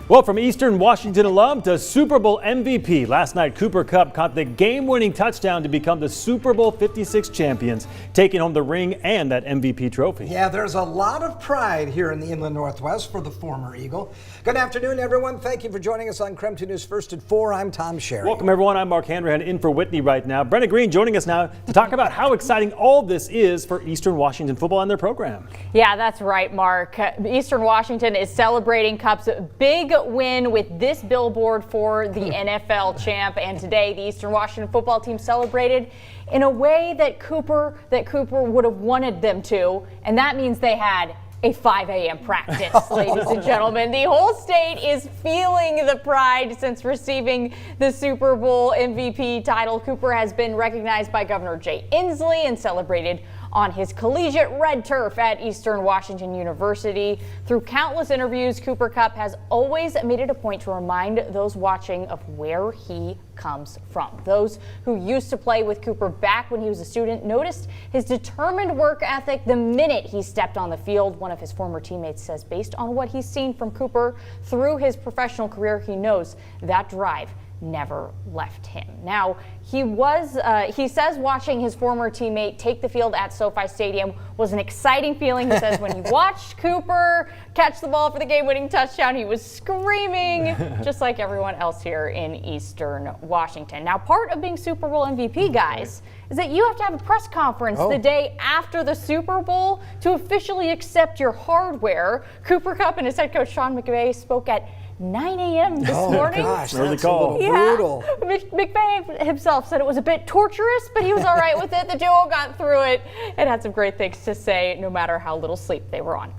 Well, from Eastern Washington alum to Super Bowl MVP, last night Cooper Kupp caught the game-winning touchdown to become the Super Bowl 56 champions, taking home the ring and that MVP trophy. Yeah, there's a lot of pride here in the Inland Northwest for the former Eagle. Good afternoon, everyone. Thank you for joining us on KREM 2 News First at 4. I'm Tom Sherry. Welcome, everyone. I'm Mark Hanrahan in for Whitney right now. Brenna Green joining us now to talk about how exciting all this is for Eastern Washington football and their program. Yeah, that's right, Mark. Eastern Washington is celebrating Kupp's big win with this billboard for the NFL champ, and today the Eastern Washington football team celebrated in a way that Cooper would have wanted them to, and that means they had a 5 a.m. practice, ladies and gentlemen. The whole state is feeling the pride since receiving the Super Bowl MVP title. Cooper has been recognized by Governor Jay Inslee and celebrated on his collegiate red turf at Eastern Washington University. Through countless interviews, Cooper Kupp has always made it a point to remind those watching of where he comes from. Those who used to play with Cooper back when he was a student noticed his determined work ethic the minute he stepped on the field. One of his former teammates says based on what he's seen from Cooper through his professional career, he knows that drive never left him. Now, he says watching his former teammate take the field at SoFi Stadium was an exciting feeling. He says when he watched Cooper catch the ball for the game-winning touchdown, he was screaming just like everyone else here in Eastern Washington. Now, part of being Super Bowl MVP, guys, is that you have to have a press conference the day after the Super Bowl to officially accept your hardware. Cooper Kupp and his head coach Sean McVay spoke at 9 a.m. this morning. Gosh, Early that's call. a little brutal. McVay himself said it was a bit torturous, but he was all right with it. The duo got through it and had some great things to say, no matter how little sleep they were on.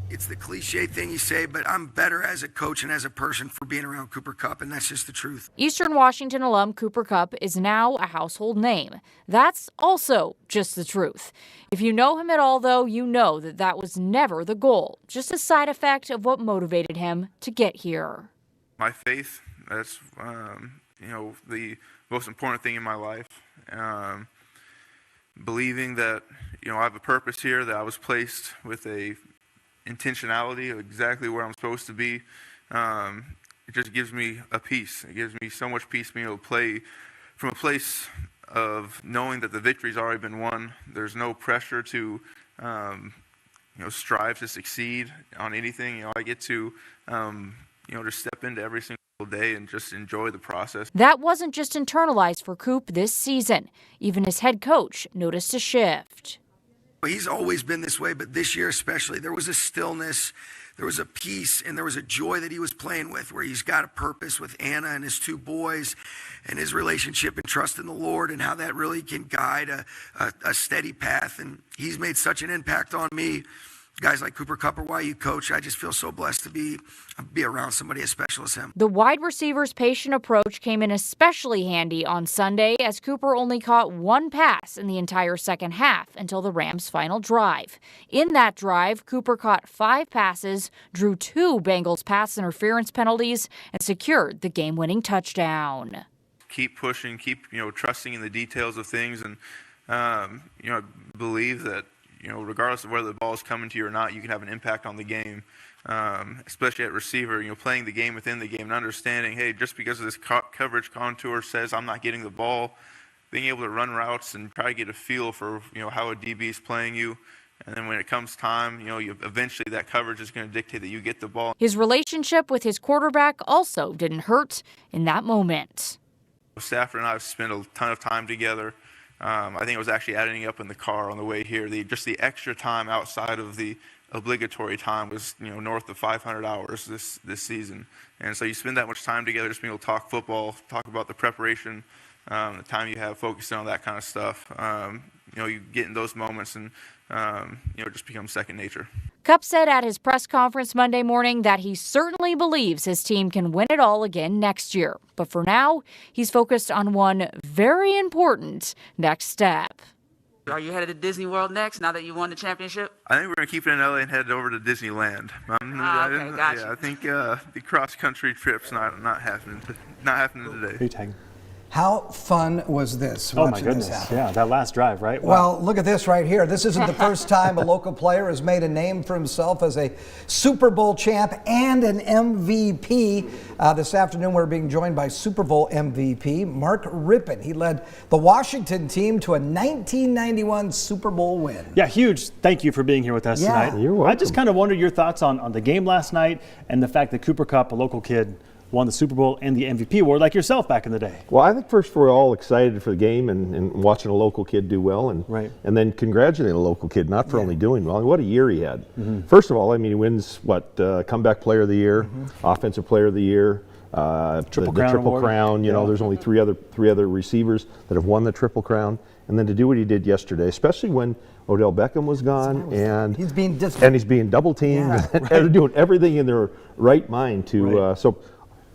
It's the cliche thing you say, but I'm better as a coach and as a person for being around Cooper Kupp, and that's just the truth. Eastern Washington alum Cooper Kupp is now a household name. That's also just the truth. If you know him at all, though, you know that was never the goal, just a side effect of what motivated him to get here. My faith, that's, the most important thing in my life. Believing that, I have a purpose here, that I was placed with a intentionality of exactly where I'm supposed to be. It just gives me a peace. It gives me so much peace being able to play from a place of knowing that the victory's already been won. There's no pressure to, strive to succeed on anything. I get to, just step into every single day and just enjoy the process. That wasn't just internalized for Coop this season. Even his head coach noticed a shift. He's always been this way, but this year especially, there was a stillness, there was a peace, and there was a joy that he was playing with, where he's got a purpose with Anna and his two boys and his relationship and trust in the Lord and how that really can guide a steady path. And he's made such an impact on me. Guys like Cooper Kupp are why you coach. I just feel so blessed to be around somebody as special as him. The wide receiver's patient approach came in especially handy on Sunday, as Cooper only caught one pass in the entire second half until the Rams' final drive. In that drive, Cooper caught 5 passes, drew 2 Bengals pass interference penalties, and secured the game-winning touchdown. Keep pushing, keep trusting in the details of things, and I believe that regardless of whether the ball is coming to you or not, you can have an impact on the game, especially at receiver. Playing the game within the game and understanding, hey, just because of this coverage contour says I'm not getting the ball, being able to run routes and try to get a feel for how a DB is playing you. And then when it comes time, eventually that coverage is going to dictate that you get the ball. His relationship with his quarterback also didn't hurt in that moment. Stafford and I have spent a ton of time together. I think it was actually adding up in the car on the way here. Just the extra time outside of the obligatory time was, north of 500 hours this season. And so you spend that much time together just being able to talk football, talk about the preparation, the time you have focusing on that kind of stuff. You get in those moments and, just become second nature. Kupp said at his press conference Monday morning that he certainly believes his team can win it all again next year. But for now, he's focused on one very important next step. Are you headed to Disney World next, now that you won the championship? I think we're going to keep it in LA and head over to Disneyland. Okay, gotcha. Yeah, I think the cross-country trip's not happening today. How fun was this? Oh my watching this goodness! happen? Yeah, that last drive, right? Wow. Well, look at this right here. This isn't the first time a local player has made a name for himself as a Super Bowl champ and an MVP. This afternoon, we're being joined by Super Bowl MVP Mark Rippon. He led the Washington team to a 1991 Super Bowl win. Yeah, huge. Thank you for being here with us Yeah. tonight. You're welcome. I just kind of wondered your thoughts on the game last night and the fact that Cooper Kupp, a local kid, won the Super Bowl and the MVP award like yourself back in the day. Well, I think first we're all excited for the game and watching a local kid do well, and then congratulating a local kid, not for only doing well. What a year he had. First of all, I mean, he wins comeback player of the year, offensive player of the year, the Triple Crown. You know, there's only three other receivers that have won the Triple Crown, and then to do what he did yesterday, especially when Odell Beckham was gone, and he's being double teamed, and they're doing everything in their right mind to so.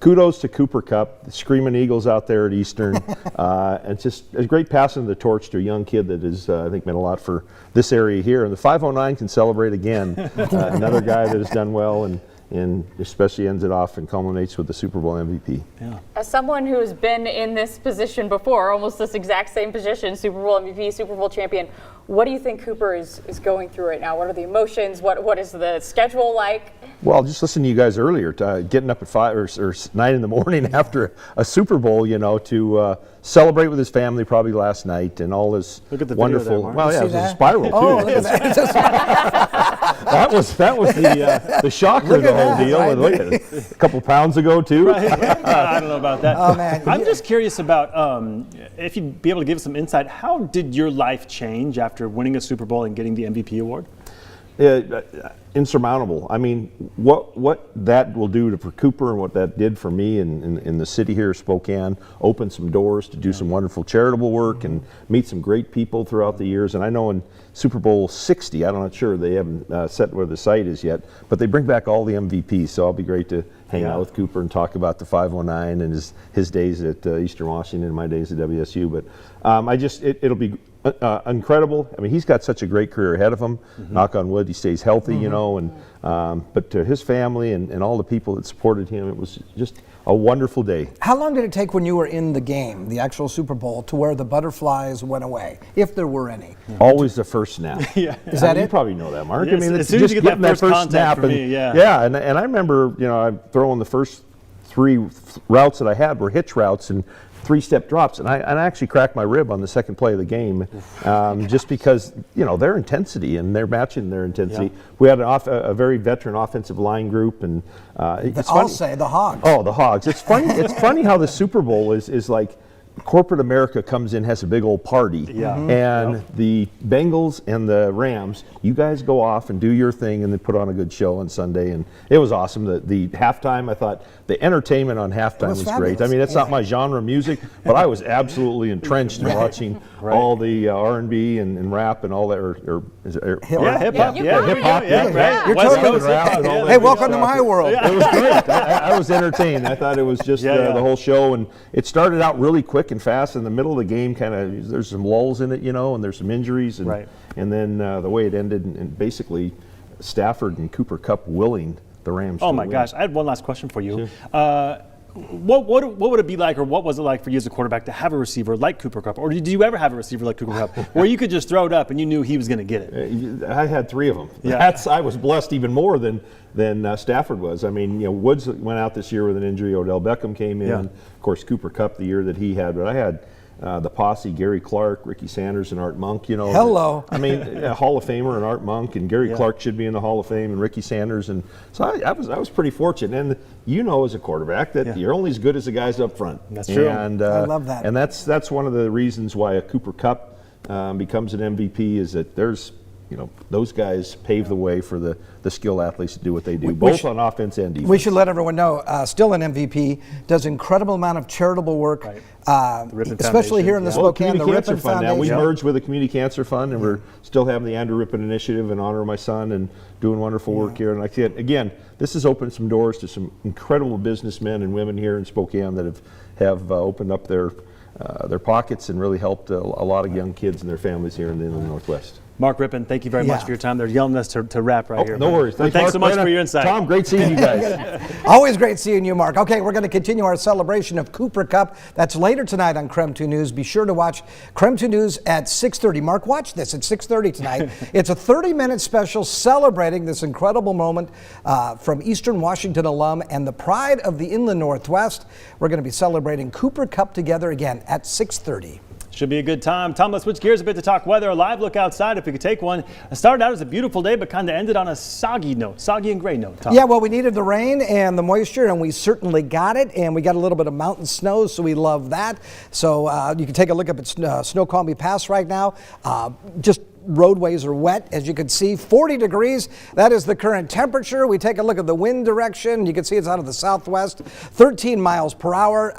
Kudos to Cooper Kupp, the Screaming Eagles out there at Eastern. And just a great passing of the torch to a young kid that has, I think, meant a lot for this area here. And the 509 can celebrate again. Another guy that has done well and especially ends it off and culminates with the Super Bowl MVP. Yeah. As someone who has been in this position before, almost this exact same position, Super Bowl MVP, Super Bowl champion, what do you think Cooper is going through right now? What are the emotions? What is the schedule like? Well, just listening to you guys earlier, getting up at 5 or 9 in the morning after a Super Bowl, you know, to celebrate with his family probably last night and all his wonderful. There, well, yeah, it was a spiral too. Look at that. that was the shocker of the whole deal. Right. And look at it, a couple pounds ago too. I don't know about that. Oh, man. I'm just curious about if you'd be able to give us some insight. How did your life change after winning a Super Bowl and getting the MVP award? Insurmountable. I mean, what that will do for Cooper and what that did for me in the city here, Spokane, opened some doors to do some wonderful charitable work and meet some great people throughout the years. And I know in Super Bowl 60, I'm not sure, they haven't set where the site is yet, but they bring back all the MVPs, so it'll be great to hang out with Cooper and talk about the 509 and his days at Eastern Washington and my days at WSU. But it'll be incredible. I mean, he's got such a great career ahead of him. Knock on wood, he stays healthy, you know. And but to his family and all the people that supported him, it was just a wonderful day. How long did it take when you were in the game, the actual Super Bowl, to where the butterflies went away, if there were any? Always the first snap. Is that You it? probably know that, Mark. Yes, I mean, as soon as you get that first contact snap, for me, and I remember, you know, I'm throwing the first 3 routes that I had were hitch routes and 3-step drops, and I actually cracked my rib on the second play of the game, just because, you know, their intensity, and they're matching their intensity. We had a very veteran offensive line group, and I'll say the Hogs. Oh, the Hogs. It's funny. It's funny how the Super Bowl is like corporate America comes in, has a big old party, and the Bengals and the Rams, you guys go off and do your thing and then put on a good show on Sunday, and it was awesome. The halftime, I thought the entertainment on halftime was great. I mean, it's not my genre of music, but I was absolutely entrenched in watching all the R&B and rap and all that, or is it hip hop. You're totally rap and all that. Hey, welcome to my world. It was great. I was entertained. I thought it was just the whole show, and it started out really quick and fast. In the middle of the game, kind of there's some lulls in it, you know, and there's some injuries, and then the way it ended, and basically Stafford and Cooper Kupp willing the Rams. Oh my gosh! I had one last question for you. What would it be like, or what was it like for you as a quarterback to have a receiver like Cooper Kupp, or did you ever have a receiver like Cooper Kupp where you could just throw it up and you knew he was going to get it? I had 3 of them. I was blessed even more than Stafford was. I mean, you know, Woods went out this year with an injury. Odell Beckham came in. Of course, Cooper Kupp the year that he had, but I had the posse, Gary Clark, Ricky Sanders, and Art Monk, you know. Hello. I mean, a Hall of Famer and Art Monk, and Gary Clark should be in the Hall of Fame, and Ricky Sanders. And so I was pretty fortunate. And you know, as a quarterback, that you're only as good as the guys up front. That's true. And I love that. And that's one of the reasons why a Cooper Kupp becomes an MVP, is that there's, you know, those guys pave the way for the skilled athletes to do what they do, both on offense and defense. We should let everyone know, still an MVP, does incredible amount of charitable work, especially here in the Spokane, the Rippon Foundation. Now, we merged with the Community Cancer Fund, and we're still having the Andrew Rippon Initiative in honor of my son, and doing wonderful work here. And like I said, again, this has opened some doors to some incredible businessmen and women here in Spokane that have opened up their pockets and really helped a lot of young kids and their families here in the Northwest. Mark Rippon, thank you very much for your time. They're yelling at us to wrap right here. No worries. Thanks so much for your insight. Tom, great seeing you guys. Always great seeing you, Mark. Okay, we're going to continue our celebration of Cooper Kupp. That's later tonight on KREM 2 News. Be sure to watch KREM 2 News at 6:30. Mark, watch this at 6:30 tonight. It's a 30-minute special celebrating this incredible moment from Eastern Washington alum and the pride of the Inland Northwest. We're going to be celebrating Cooper Kupp together again at 6:30. Should be a good time. Tom, let's switch gears a bit to talk weather. A live look outside, if we could take one. It started out as a beautiful day, but kind of ended on a soggy and gray note, Tom. Yeah, well, we needed the rain and the moisture, and we certainly got it. And we got a little bit of mountain snow, so we love that. So you can take a look up at Snoqualmie Pass right now. Just roadways are wet, as you can see. 40 degrees, that is the current temperature. We take a look at the wind direction. You can see it's out of the southwest, 13 miles per hour.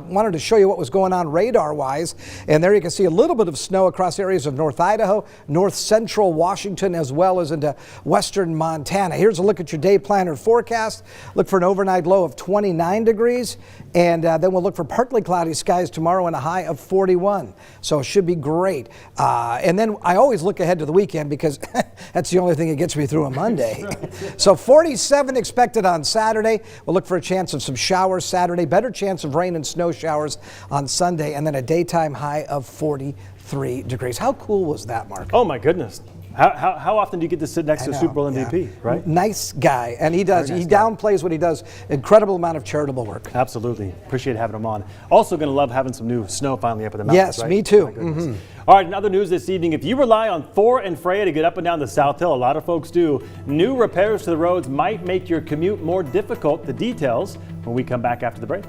Wanted to show you what was going on radar-wise. And there you can see a little bit of snow across areas of North Idaho, north central Washington, as well as into western Montana. Here's a look at your day planner forecast. Look for an overnight low of 29 degrees. And then we'll look for partly cloudy skies tomorrow and a high of 41. So it should be great. And then I always look ahead to the weekend because that's the only thing that gets me through a Monday. So 47 expected on Saturday. We'll look for a chance of some showers Saturday, better chance of rain and snow showers on Sunday, and then a daytime high of 43 degrees. How cool was that, Mark? Oh, my goodness. How often do you get to sit next to a Super Bowl MVP, right? Nice guy. And he does. He downplays what he does. Incredible amount of charitable work. Absolutely. Appreciate having him on. Also going to love having some new snow finally up in the mountains, Yes, right? me too. Oh, all right, in other news this evening, if you rely on Thor and Freya to get up and down the South Hill, a lot of folks do, new repairs to the roads might make your commute more difficult. The details when we come back after the break.